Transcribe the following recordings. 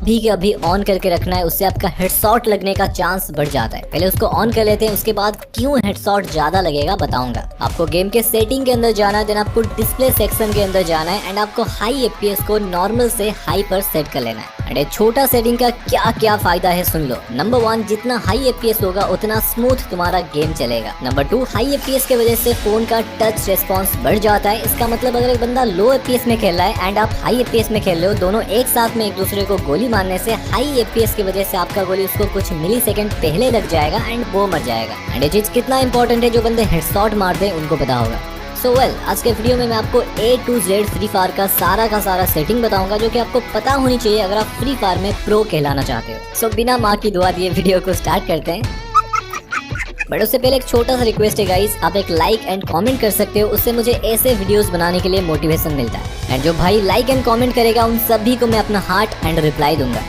अभी के अभी ऑन करके रखना है, उससे आपका हेडशॉट लगने का चांस बढ़ जाता है। पहले उसको ऑन कर लेते हैं, उसके बाद क्यों हेडशॉट ज्यादा लगेगा बताऊंगा। आपको गेम के सेटिंग के अंदर जाना है, देन आपको डिस्प्ले सेक्शन के अंदर जाना है एंड आपको हाई FPS को नॉर्मल से हाई पर सेट कर लेना है। एंड छोटा सेटिंग का क्या क्या फायदा है सुन लो। नंबर 1, जितना हाई FPS होगा उतना स्मूथ तुम्हारा गेम चलेगा। नंबर 2, हाई FPS के वजह से फोन का टच रेस्पॉन्स बढ़ जाता है। इसका मतलब अगर एक बंदा लो FPS में खेल रहा है एंड आप हाई FPS में खेल रहे हो, दोनों एक साथ में एक दूसरे को गोली मारने से हाई FPS की वजह से आपका गोली उसको कुछ मिली सेकेंड पहले लग जाएगा एंड वो मर जाएगा। एंड ये चीज कितना इंपॉर्टेंट है जो बंदे हेडशॉट मारते हैं उनको पता होगा। आज के वीडियो में मैं आपको A to Z free fire का सारा सेटिंग बताऊंगा जो कि आपको पता होनी चाहिए अगर आप फ्री फायर में प्रो कहलाना चाहते हो। बिना माँ की दुआ दिए वीडियो को स्टार्ट करते हैं। बट उससे पहले एक छोटा सा रिक्वेस्ट है गाइस, आप एक लाइक एंड कमेंट कर सकते हो, उससे मुझे ऐसे वीडियोस बनाने के लिए मोटिवेशन मिलता है। एंड जो भाई लाइक एंड कमेंट करेगा उन सभी को मैं अपना हार्ट एंड रिप्लाई दूंगा।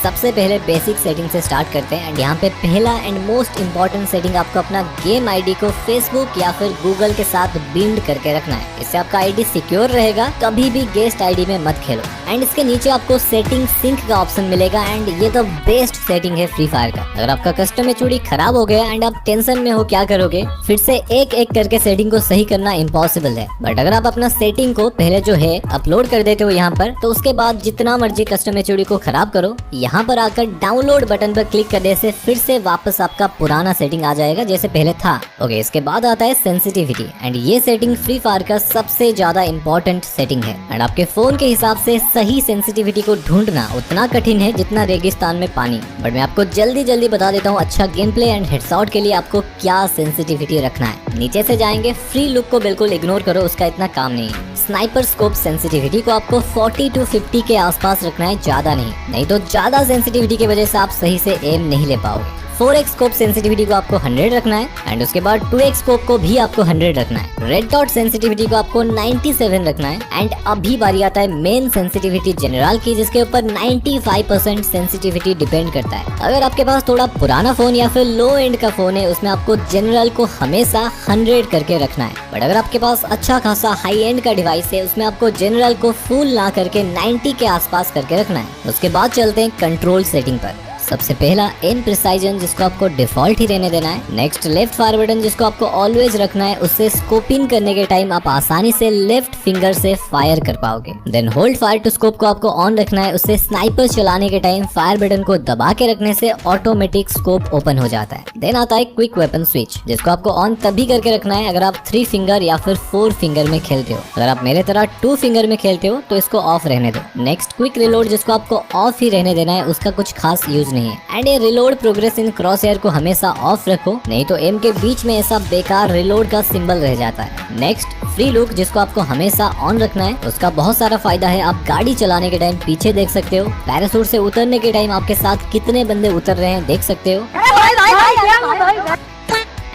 सबसे पहले बेसिक सेटिंग से स्टार्ट करते हैं। एंड यहाँ पे पहला एंड मोस्ट इम्पोर्टेंट सेटिंग, आपको अपना गेम आईडी को फेसबुक या फिर गूगल के साथ बिल्ड करके रखना है। इससे आपका आईडी सिक्योर रहेगा, कभी भी गेस्ट आईडी में मत खेलो। एंड इसके नीचे आपको सेटिंग सिंक का ऑप्शन मिलेगा एंड ये तो बेस्ट सेटिंग है फ्री फायर का। अगर आपका कस्टम एचओडी खराब हो गया एंड आप टेंशन में हो क्या करोगे, फिर से एक एक करके सेटिंग को सही करना इम्पॉसिबल है। बट अगर आप अपना सेटिंग को पहले जो है अपलोड कर देते हो यहाँ पर, तो उसके बाद जितना मर्जी कस्टम एचओडी को खराब करो, यहाँ पर आकर डाउनलोड बटन पर क्लिक करने से फिर से वापस आपका पुराना सेटिंग आ जाएगा जैसे पहले था। इसके बाद आता है सेंसिटिविटी एंड ये सेटिंग फ्री फायर का सबसे ज्यादा इंपॉर्टेंट सेटिंग है। एंड आपके फोन के हिसाब से सही सेंसिटिविटी को ढूंढना उतना कठिन है जितना रेगिस्तान में पानी। बट मैं आपको जल्दी बता देता हूँ अच्छा गेम प्ले एंड हेडशॉट के लिए आपको क्या सेंसिटिविटी रखना है। नीचे से जाएंगे, फ्री लुक को बिल्कुल इग्नोर करो, उसका इतना काम नहीं है। स्नाइपर स्कोप सेंसिटिविटी को आपको 40 to 50 के आसपास रखना है, ज्यादा नहीं तो ज्यादा सेंसिटिविटी की वजह से आप सही से एम नहीं ले पाओगे। 4x स्कोप सेंसिटिविटी को आपको 100 रखना है एंड उसके बाद 2x स्कोप को भी आपको 100 रखना है। रेड डॉट सेंसिटिविटी को आपको 97 रखना है। एंड अभी बारी आता है मेन सेंसिटिविटी जनरल की, जिसके ऊपर 95% सेंसिटिविटी डिपेंड करता है। अगर आपके पास थोड़ा पुराना फोन या फिर लो एंड का फोन है, उसमें आपको जनरल को हमेशा 100 करके रखना है। बट अगर आपके पास अच्छा खासा हाई एंड का डिवाइस है, उसमें आपको जनरल को फुल ना करके 90 के आसपास करके रखना है। उसके बाद चलते हैं कंट्रोल सेटिंग पर। सबसे पहला एम प्रिसाइजन, जिसको आपको डिफॉल्ट ही रहने देना है। नेक्स्ट लेफ्ट फायर बटन, जिसको आपको ऑलवेज रखना है, उससे स्कोपिंग करने के टाइम आप आसानी से लेफ्ट फिंगर से फायर कर पाओगे। Then hold fire to scope को आपको ऑन रखना है, उससे स्नाइपर चलाने के टाइम फायर बटन को दबा के रखने से ऑटोमेटिक स्कोप ओपन हो जाता है। देन आता है क्विक वेपन स्विच, जिसको आपको ऑन तभी करके रखना है अगर आप 3 फिंगर या फिर 4 फिंगर में खेलते हो। अगर आप मेरे तरह 2 फिंगर में खेलते हो तो इसको ऑफ रहने दो। नेक्स्ट क्विक रिलोड, जिसको आपको ऑफ ही रहने देना है, उसका कुछ खास यूज नहीं है। एंड ये reload progress in cross air को हमेशा ऑफ रखो, नहीं तो एम के बीच में ऐसा बेकार रिलोड का सिंबल रह जाता है। नेक्स्ट फ्री लुक, जिसको आपको हमेशा ऑन रखना है। उसका बहुत सारा फायदा है, आप गाड़ी चलाने के टाइम पीछे देख सकते हो, पैराशूट से उतरने के टाइम आपके साथ कितने बंदे उतर रहे हैं देख सकते हो,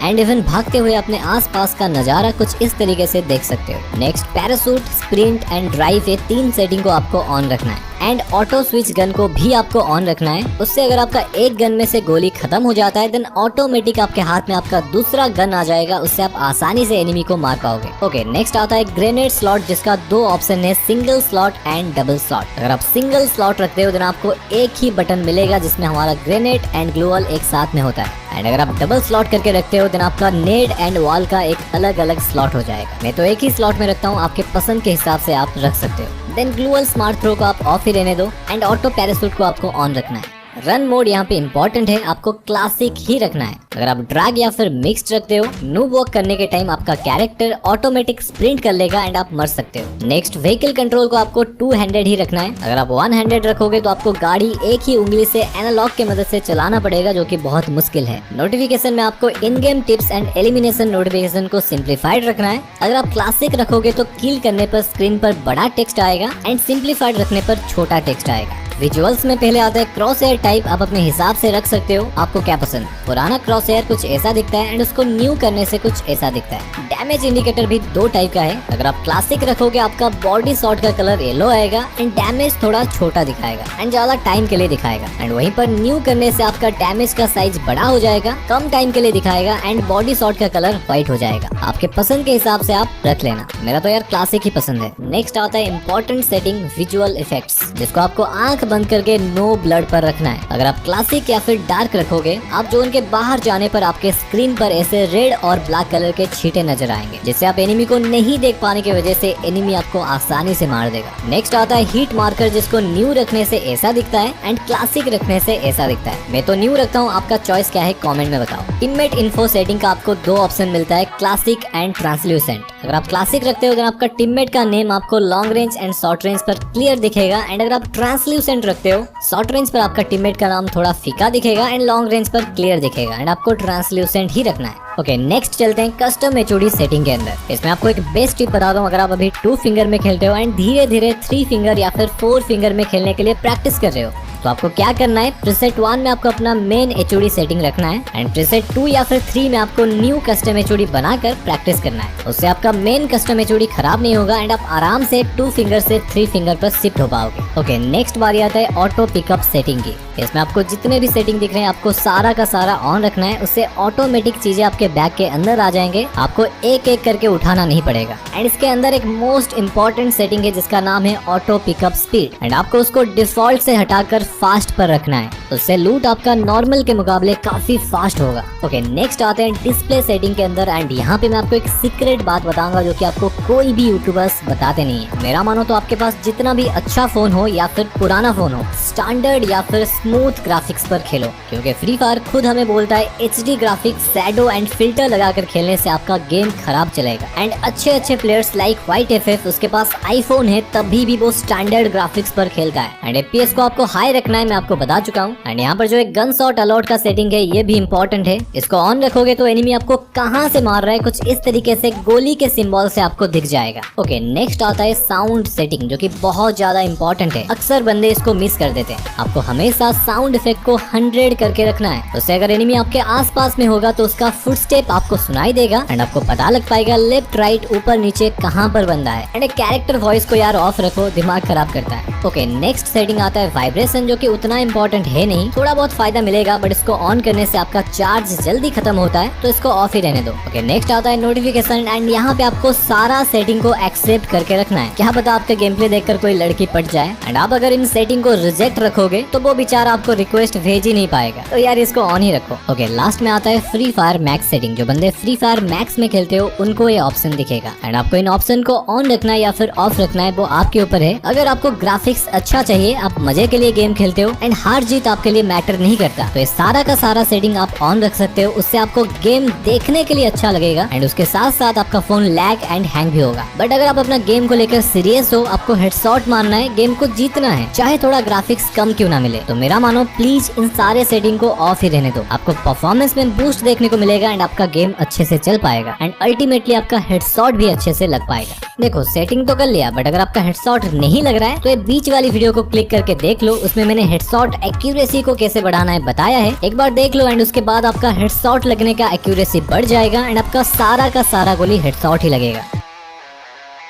एंड इवन भागते हुए अपने आसपास का नजारा कुछ इस तरीके से देख सकते हो। Next parachute, sprint and drive, ये 3 सेटिंग को आपको ऑन रखना है। एंड ऑटो स्विच गन को भी आपको ऑन रखना है, उससे अगर आपका एक गन में से गोली खत्म हो जाता है, देन ऑटोमेटिक आपके हाथ में आपका दूसरा गन आ जाएगा, उससे आप आसानी से एनिमी को मार पाओगे। नेक्स्ट आता है ग्रेनेड स्लॉट, जिसका 2 ऑप्शन है, single slot and double slot. अगर आप सिंगल स्लॉट रखते हो, देन आपको एक ही बटन मिलेगा जिसमें हमारा ग्रेनेड एंड ग्लूवल एक साथ में होता है। एंड अगर आप डबल स्लॉट करके रखते हो, देन आपका नेड एंड वॉल का एक अलग अलग स्लॉट हो जाएगा। मैं तो एक ही स्लॉट में रखता हूँ, आपके पसंद के हिसाब से आप रख सकते हो। देन ग्लूवल स्मार्ट थ्रो को आप ऑफ ही रहने दो एंड ऑटो पैराशूट को आपको ऑन रखना है। रन मोड यहाँ पे इम्पोर्टेंट है, आपको क्लासिक ही रखना है। अगर आप ड्रैग या फिर मिक्स्ड रखते हो, नूब वॉक करने के टाइम आपका कैरेक्टर ऑटोमेटिक स्प्रिंट कर लेगा एंड आप मर सकते हो। नेक्स्ट व्हीकल कंट्रोल को आपको 2 हैंडेड ही रखना है। अगर आप 1 हैंडेड रखोगे तो आपको गाड़ी एक ही उंगली से एनालॉग की मदद से चलाना पड़ेगा, जो कि बहुत मुश्किल है। नोटिफिकेशन में आपको इन game tips and elimination notification को सिंप्लीफाइड रखना है। अगर आप क्लासिक रखोगे तो किल करने पर स्क्रीन पर बड़ा टेक्स्ट आएगा एंड सिंप्लीफाइड रखने पर छोटा टेक्स्ट आएगा। विजुअल्स में पहले आता है क्रॉस एयर टाइप, आप अपने हिसाब से रख सकते हो, आपको क्या पसंद। पुराना क्रॉस एयर कुछ ऐसा दिखता है एंड उसको न्यू करने से कुछ ऐसा दिखता है। डैमेज इंडिकेटर भी 2 टाइप का है। अगर आप क्लासिक रखोगे, आपका बॉडी शॉट का कलर येलो आएगा एंड डैमेज थोड़ा छोटा दिखाएगा एंड ज्यादा टाइम के लिए दिखाएगा। एंड वहीं पर न्यू करने से आपका डैमेज का साइज बड़ा हो जाएगा, कम टाइम के लिए दिखाएगा एंड बॉडी शॉट का कलर व्हाइट हो जाएगा। आपके पसंद के हिसाब से आप रख लेना। मेरा तो यार क्लासिक ही पसंद है। नेक्स्ट आता है इंपॉर्टेंट सेटिंग विजुअल इफेक्ट्स, जिसको आपको आंख बंद करके नो ब्लड पर रखना है। अगर आप क्लासिक या फिर डार्क रखोगे, आप जोन के बाहर जाने पर आपके स्क्रीन पर ऐसे रेड और ब्लैक कलर के छींटे नजर आएंगे, जिससे आप एनिमी को नहीं देख पाने की वजह से एनिमी आपको आसानी से मार देगा। नेक्स्ट आता है हीट मार्कर, जिसको न्यू रखने से ऐसा दिखता है एंड क्लासिक रखने से ऐसा दिखता है। मैं तो न्यू रखता हूँ, आपका चॉइस क्या है कमेंट में बताओ। टीममेट इन्फो सेटिंग का आपको दो ऑप्शन मिलता है, क्लासिक एंड ट्रांसल्यूसेंट। अगर आप क्लासिक रखते हो तो आपका टीममेट का नेम आपको long range and short range पर क्लियर दिखेगा, एंड अगर आप ट्रांसल्यूसेंट रखते हो, शॉर्ट रेंज पर आपका टीममेट का नाम थोड़ा फीका दिखेगा एंड लॉन्ग रेंज पर क्लियर दिखेगा, एंड आपको ट्रांसल्यूसेंट ही रखना है। ओके, नेक्स्ट चलते हैं कस्टम एचओडी सेटिंग के अंदर। इसमें आपको एक बेस्ट टिप बता दूं, अगर आप अभी 2 फिंगर में खेलते हो एंड धीरे धीरे 3 फिंगर या फिर 4 फिंगर में खेलने के लिए प्रैक्टिस कर रहे हो, तो आपको क्या करना है, प्रीसेट 1 में आपको अपना मेन एचओडी सेटिंग रखना है एंड प्रीसेट 2 या फिर 3 में आपको न्यू कस्टम एचओडी बनाकर प्रैक्टिस करना है। उससे आपका मेन कस्टम एचओडी खराब नहीं होगा एंड आप आराम से 2 फिंगर से 3 फिंगर पर शिफ्ट हो पाओगे। ओके, नेक्स्ट बारी आता है ऑटो पिकअप सेटिंग की। इसमें आपको जितने भी सेटिंग दिख रहे हैं आपको सारा का सारा ऑन रखना है, उससे ऑटोमेटिक चीजें आपके बैग के अंदर आ जाएंगे, आपको एक एक करके उठाना नहीं पड़ेगा। एंड इसके अंदर एक मोस्ट इंपॉर्टेंट सेटिंग है जिसका नाम है ऑटो पिकअप स्पीड, एंड आपको उसको डिफॉल्ट से हटाकर फास्ट पर रखना है, उससे लूट आपका नॉर्मल के मुकाबले काफी फास्ट होगा। ओके, नेक्स्ट आते हैं डिस्प्ले सेटिंग के अंदर, एंड यहाँ पे मैं आपको एक सीक्रेट बात बताऊंगा जो कि आपको कोई भी यूट्यूबर्स बताते नहीं है। मेरा मानो तो आपके पास जितना भी अच्छा फोन हो या फिर पुराना फोन हो, स्टैंडर्ड या फिर स्मूथ ग्राफिक्स पर खेलो, क्योंकि फ्री फायर खुद हमें बोलता है HD graphics, shadow and filter लगाकर खेलने से आपका गेम खराब चलेगा। एंड अच्छे प्लेयर्स लाइक व्हाइट एफएफ, उसके पास आईफोन है तभी भी वो स्टैंडर्ड ग्राफिक्स पर खेलता है, एंड एफपीएस को आपको हाई रखना है, मैं आपको बता चुका हूँ। एंड यहाँ पर जो एक गन शॉट अलॉट का सेटिंग है ये भी इंपॉर्टेंट है, इसको ऑन रखोगे तो एनिमी आपको कहाँ से मार रहा है कुछ इस तरीके से गोली के सिंबल से आपको दिख जाएगा। ओके, नेक्स्ट आता है साउंड सेटिंग, जो कि बहुत ज्यादा इंपॉर्टेंट है, अक्सर बंदे इसको मिस कर देते हैं। आपको हमेशा साउंड इफेक्ट को 100 करके रखना है, उससे अगर एनिमी आपके आसपास में होगा तो उसका फुटस्टेप आपको सुनाई देगा एंड आपको पता लग पाएगा लेफ्ट राइट ऊपर नीचे कहाँ पर बंदा है। एंड कैरेक्टर वॉइस को यार ऑफ रखो, दिमाग खराब करता है। ओके, नेक्स्ट सेटिंग आता है वाइब्रेशन, जो कि उतना इंपॉर्टेंट है नहीं, थोड़ा बहुत फायदा मिलेगा, बट इसको ऑन करने से आपका चार्ज जल्दी खत्म होता है, तो इसको ऑफ ही रहने दो। ओके, नेक्स्ट आता है नोटिफिकेशन, एंड यहाँ पे आपको सारा सेटिंग को एक्सेप्ट करके रखना है। क्या पता आपका गेम प्ले देखकर कोई लड़की पट जाए, एंड आप अगर इन सेटिंग को रिजेक्ट रखोगे तो वो बेचारा आपको रिक्वेस्ट भेज ही नहीं पाएगा, तो यार इसको ऑन ही रखो। ओके, लास्ट में आता है फ्री फायर मैक्स सेटिंग। जो बंदे फ्री फायर मैक्स में खेलते हो उनको ये ऑप्शन दिखेगा, एंड आपको इन ऑप्शन को ऑन रखना है या फिर ऑफ रखना है वो आपके ऊपर है। अगर आपको ग्राफिक्स अच्छा चाहिए, आप मजे के लिए गेम खेलते हो एंड हार जीत आपके लिए मैटर नहीं करता, तो ये सारा का सारा सेटिंग आप ऑन रख सकते हो, उससे आपको गेम देखने के लिए अच्छा लगेगा एंड उसके साथ साथ आपका फोन लैग एंड हैंग भी होगा। बट अगर आप अपना गेम को लेकर सीरियस हो, आपको हेडशॉट मारना है, गेम को जीतना है, चाहे थोड़ा ग्राफिक्स कम क्यों ना मिले, तो मेरा मानो प्लीज इन सारे सेटिंग को ऑफ ही रहने दो। आपको परफॉर्मेंस में बूस्ट देखने को मिलेगा एंड आपका गेम अच्छे से चल पाएगा एंड अल्टीमेटली आपका हेडशॉट भी अच्छे से लग पाएगा। देखो, सेटिंग तो कर लिया, बट अगर आपका हेडशॉट नहीं लग रहा है तो ये बीच वाली वीडियो को क्लिक करके देख लो, उसमें मैंने हेडशॉट एक्यूरेसी को कैसे बढ़ाना है बताया है, एक बार देख लो एंड उसके बाद आपका हेडशॉट लगने का एक्यूरेसी बढ़ जाएगा एंड आपका सारा का सारा गोली हेडशॉट ही लगेगा।